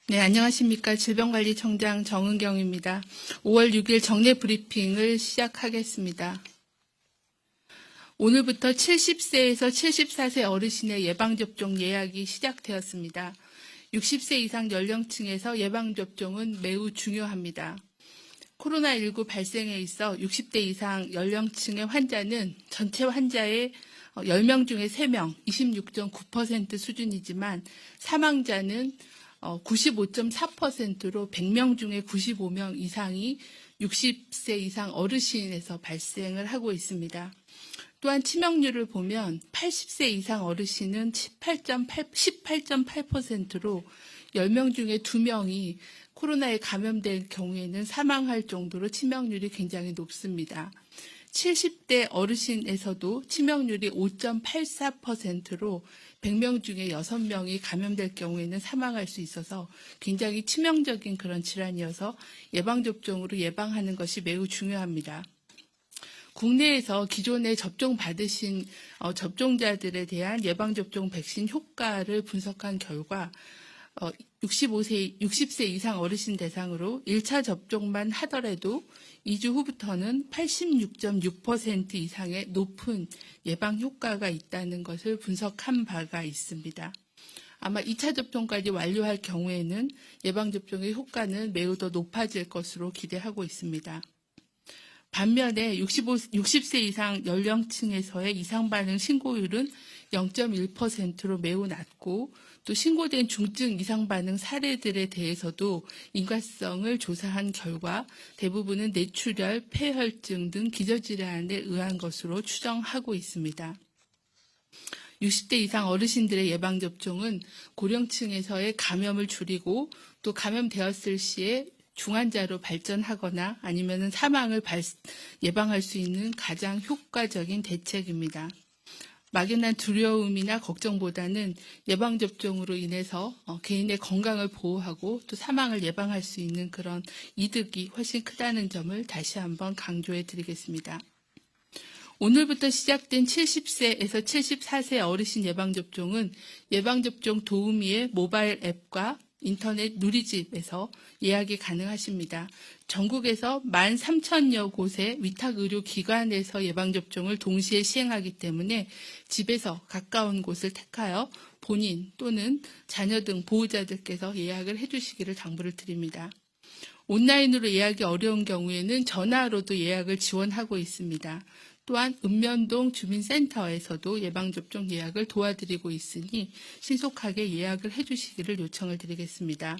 네, 안녕하십니까. 질병관리청장 정은경입니다. 5월 6일 정례 브리핑을 시작하겠습니다. 오늘부터 70세에서 74세 어르신의 예방접종 예약이 시작되었습니다. 60세 이상 연령층에서 예방접종은 매우 중요합니다. 코로나19 발생에 있어 60대 이상 연령층의 환자는 전체 환자의 10명 중에 3명, 26.9% 수준이지만 사망자는 95.4%로 100명 중에 95명 이상이 60세 이상 어르신에서 발생을 하고 있습니다. 또한 치명률을 보면 80세 이상 어르신은 18.8%로 10명 중에 2명이 코로나에 감염될 경우에는 사망할 정도로 치명률이 굉장히 높습니다. 70대 어르신에서도 치명률이 5.84%로 100명 중에 6명이 감염될 경우에는 사망할 수 있어서 굉장히 치명적인 그런 질환이어서 예방접종으로 예방하는 것이 매우 중요합니다. 국내에서 기존에 접종받으신 접종자들에 대한 예방접종 백신 효과를 분석한 결과 60세 이상 어르신 대상으로 1차 접종만 하더라도 2주 후부터는 86.6% 이상의 높은 예방 효과가 있다는 것을 분석한 바가 있습니다. 아마 2차 접종까지 완료할 경우에는 예방접종의 효과는 매우 더 높아질 것으로 기대하고 있습니다. 반면에 60세 이상 연령층에서의 이상반응 신고율은 0.1%로 매우 낮고 또 신고된 중증 이상반응 사례들에 대해서도 인과성을 조사한 결과 대부분은 뇌출혈, 폐혈증 등 기저질환에 의한 것으로 추정하고 있습니다. 60대 이상 어르신들의 예방접종은 고령층에서의 감염을 줄이고 또 감염되었을 시에 중환자로 발전하거나 아니면 사망을 예방할 수 있는 가장 효과적인 대책입니다. 막연한 두려움이나 걱정보다는 예방접종으로 인해서 개인의 건강을 보호하고 또 사망을 예방할 수 있는 그런 이득이 훨씬 크다는 점을 다시 한번 강조해 드리겠습니다. 오늘부터 시작된 70세에서 74세 어르신 예방접종은 예방접종 도우미의 모바일 앱과 인터넷 누리집에서 예약이 가능하십니다. 전국에서 13,000여 곳의 위탁의료기관에서 예방접종을 동시에 시행하기 때문에 집에서 가까운 곳을 택하여 본인 또는 자녀 등 보호자들께서 예약을 해주시기를 당부를 드립니다. 온라인으로 예약이 어려운 경우에는 전화로도 예약을 지원하고 있습니다. 또한 읍면동 주민센터에서도 예방접종 예약을 도와드리고 있으니 신속하게 예약을 해주시기를 요청을 드리겠습니다.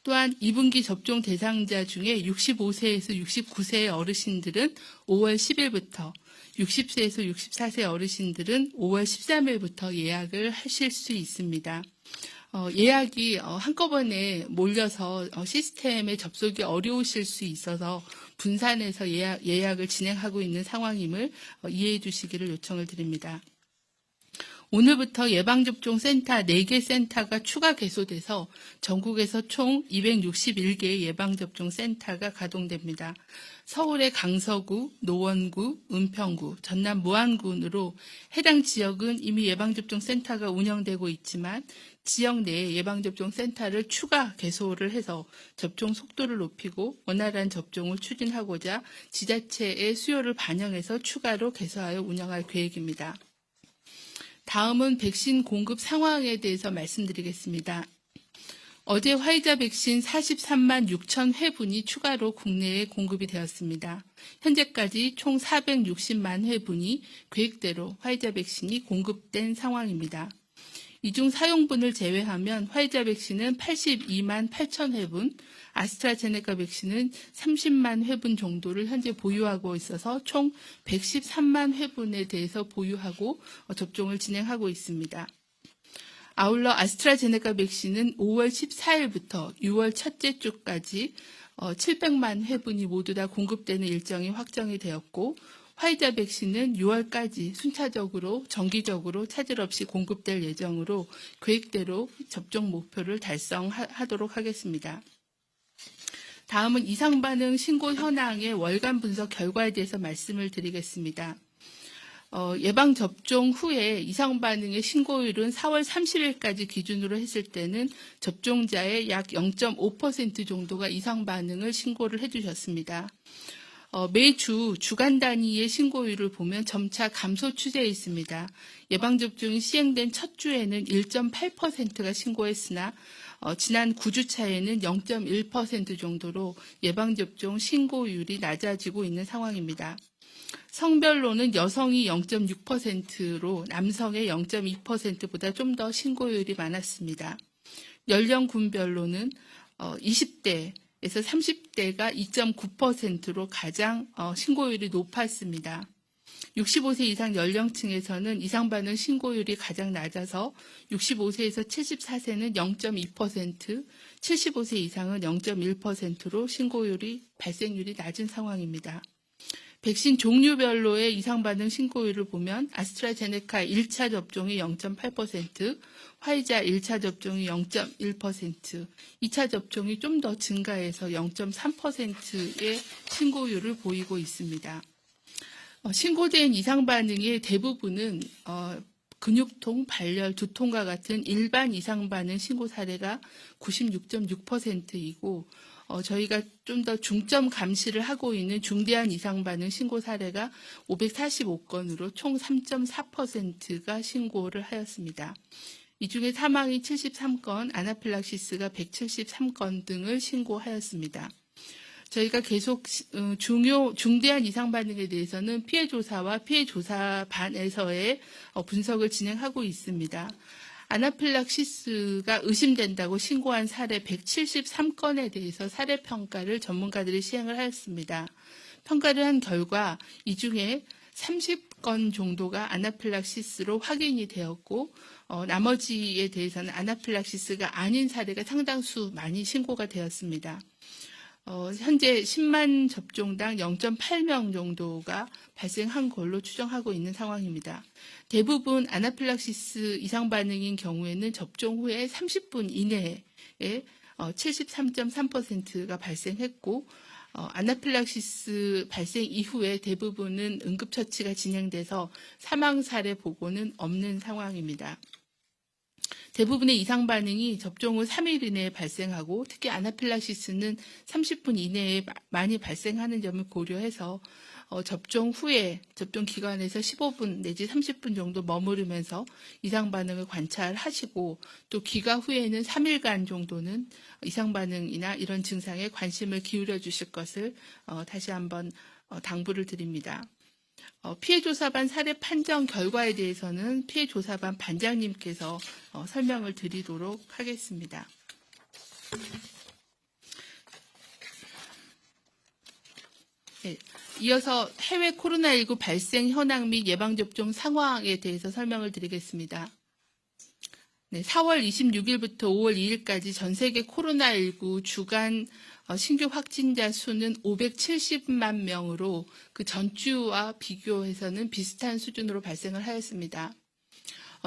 또한 2분기 접종 대상자 중에 65세에서 69세의 어르신들은 5월 10일부터 60세에서 64세 어르신들은 5월 13일부터 예약을 하실 수 있습니다. 예약이 한꺼번에 몰려서 시스템에 접속이 어려우실 수 있어서 분산해서 예약을 진행하고 있는 상황임을 이해해 주시기를 요청을 드립니다. 오늘부터 예방접종 센터 4개 센터가 추가 개소돼서 전국에서 총 261개의 예방접종 센터가 가동됩니다. 서울의 강서구, 노원구, 은평구, 전남 무안군으로 해당 지역은 이미 예방접종 센터가 운영되고 있지만 지역 내에 예방접종 센터를 추가 개소를 해서 접종 속도를 높이고 원활한 접종을 추진하고자 지자체의 수요를 반영해서 추가로 개소하여 운영할 계획입니다. 다음은 백신 공급 상황에 대해서 말씀드리겠습니다. 어제 화이자 백신 43만 6천 회분이 추가로 국내에 공급이 되었습니다. 현재까지 총 460만 회분이 계획대로 화이자 백신이 공급된 상황입니다. 이 중 사용분을 제외하면 화이자 백신은 82만 8천 회분, 아스트라제네카 백신은 30만 회분 정도를 현재 보유하고 있어서 총 113만 회분에 대해서 보유하고 접종을 진행하고 있습니다. 아울러 아스트라제네카 백신은 5월 14일부터 6월 첫째 주까지 700만 회분이 모두 다 공급되는 일정이 확정이 되었고 화이자 백신은 6월까지 순차적으로 정기적으로 차질 없이 공급될 예정으로 계획대로 접종 목표를 달성하도록 하겠습니다. 다음은 이상반응 신고 현황의 월간 분석 결과에 대해서 말씀을 드리겠습니다. 예방접종 후에 이상 반응의 신고율은 4월 30일까지 기준으로 했을 때는 접종자의 약 0.5% 정도가 이상 반응을 신고를 해주셨습니다. 매주 주간 단위의 신고율을 보면 점차 감소 추세에 있습니다. 예방접종이 시행된 첫 주에는 1.8%가 신고했으나 지난 9주차에는 0.1% 정도로 예방접종 신고율이 낮아지고 있는 상황입니다. 성별로는 여성이 0.6%로 남성의 0.2%보다 좀 더 신고율이 많았습니다. 연령군별로는 20대에서 30대가 2.9%로 가장 신고율이 높았습니다. 65세 이상 연령층에서는 이상 반응 신고율이 가장 낮아서 65세에서 74세는 0.2%, 75세 이상은 0.1%로 신고율이 발생률이 낮은 상황입니다. 백신 종류별로의 이상 반응 신고율을 보면 아스트라제네카 1차 접종이 0.8%, 화이자 1차 접종이 0.1%, 2차 접종이 좀 더 증가해서 0.3%의 신고율을 보이고 있습니다. 신고된 이상 반응의 대부분은 근육통, 발열, 두통과 같은 일반 이상 반응 신고 사례가 96.6%이고 저희가 좀 더 중점 감시를 하고 있는 중대한 이상 반응 신고 사례가 545건으로 총 3.4%가 신고를 하였습니다. 이 중에 사망이 73건, 아나필락시스가 173건 등을 신고하였습니다. 저희가 계속 중대한 이상 반응에 대해서는 피해 조사와 피해 조사반에서의 분석을 진행하고 있습니다. 아나필락시스가 의심된다고 신고한 사례 173건에 대해서 사례 평가를 전문가들이 시행을 하였습니다. 평가를 한 결과 이 중에 30건 정도가 아나필락시스로 확인이 되었고 나머지에 대해서는 아나필락시스가 아닌 사례가 상당수 많이 신고가 되었습니다. 현재 10만 접종당 0.8명 정도가 발생한 걸로 추정하고 있는 상황입니다. 대부분 아나필락시스 이상 반응인 경우에는 접종 후에 30분 이내에 73.3%가 발생했고 아나필락시스 발생 이후에 대부분은 응급처치가 진행돼서 사망 사례 보고는 없는 상황입니다. 대부분의 이상 반응이 접종 후 3일 이내에 발생하고 특히 아나필락시스는 30분 이내에 많이 발생하는 점을 고려해서 접종 후에 접종 기간에서 15분 내지 30분 정도 머무르면서 이상 반응을 관찰하시고 또 귀가 후에는 3일간 정도는 이상 반응이나 이런 증상에 관심을 기울여 주실 것을 다시 한번 당부를 드립니다. 피해조사반 사례 판정 결과에 대해서는 피해조사반 반장님께서 설명을 드리도록 하겠습니다. 네, 이어서 해외 코로나19 발생 현황 및 예방접종 상황에 대해서 설명을 드리겠습니다. 네, 4월 26일부터 5월 2일까지 전 세계 코로나19 주간 신규 확진자 수는 570만 명으로 그 전주와 비교해서는 비슷한 수준으로 발생을 하였습니다.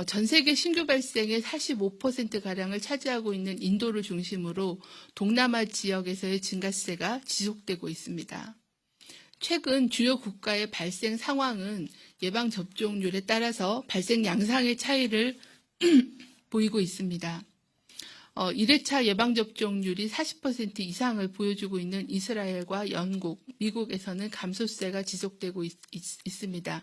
전 세계 신규 발생의 45%가량을 차지하고 있는 인도를 중심으로 동남아 지역에서의 증가세가 지속되고 있습니다. 최근 주요 국가의 발생 상황은 예방접종률에 따라서 발생 양상의 차이를 보이고 있습니다. 1회차 예방접종률이 40% 이상을 보여주고 있는 이스라엘과 영국, 미국에서는 감소세가 지속되고 있습니다.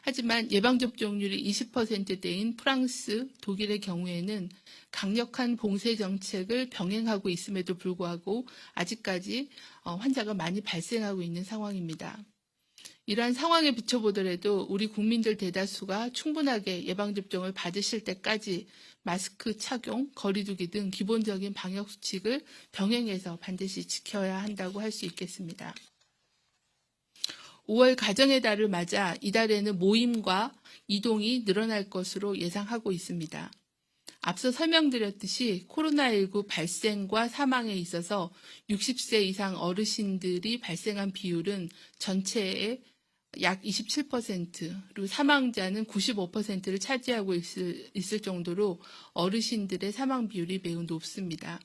하지만 예방접종률이 20%대인 프랑스, 독일의 경우에는 강력한 봉쇄 정책을 병행하고 있음에도 불구하고 아직까지 환자가 많이 발생하고 있는 상황입니다. 이러한 상황에 비춰보더라도 우리 국민들 대다수가 충분하게 예방접종을 받으실 때까지 마스크 착용, 거리두기 등 기본적인 방역수칙을 병행해서 반드시 지켜야 한다고 할 수 있겠습니다. 5월 가정의 달을 맞아 이달에는 모임과 이동이 늘어날 것으로 예상하고 있습니다. 앞서 설명드렸듯이 코로나19 발생과 사망에 있어서 60세 이상 어르신들이 발생한 비율은 전체의 약 27%, 그리고 사망자는 95%를 차지하고 있을 정도로 어르신들의 사망 비율이 매우 높습니다.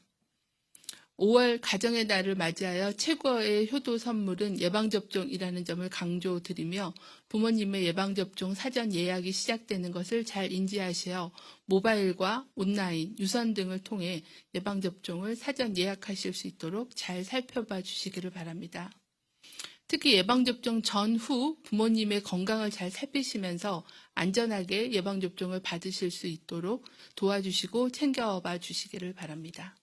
5월 가정의 날을 맞이하여 최고의 효도 선물은 예방접종이라는 점을 강조드리며 부모님의 예방접종 사전 예약이 시작되는 것을 잘 인지하시어 모바일과 온라인, 유선 등을 통해 예방접종을 사전 예약하실 수 있도록 잘 살펴봐 주시기를 바랍니다. 특히 예방접종 전후 부모님의 건강을 잘 살피시면서 안전하게 예방접종을 받으실 수 있도록 도와주시고 챙겨봐 주시기를 바랍니다.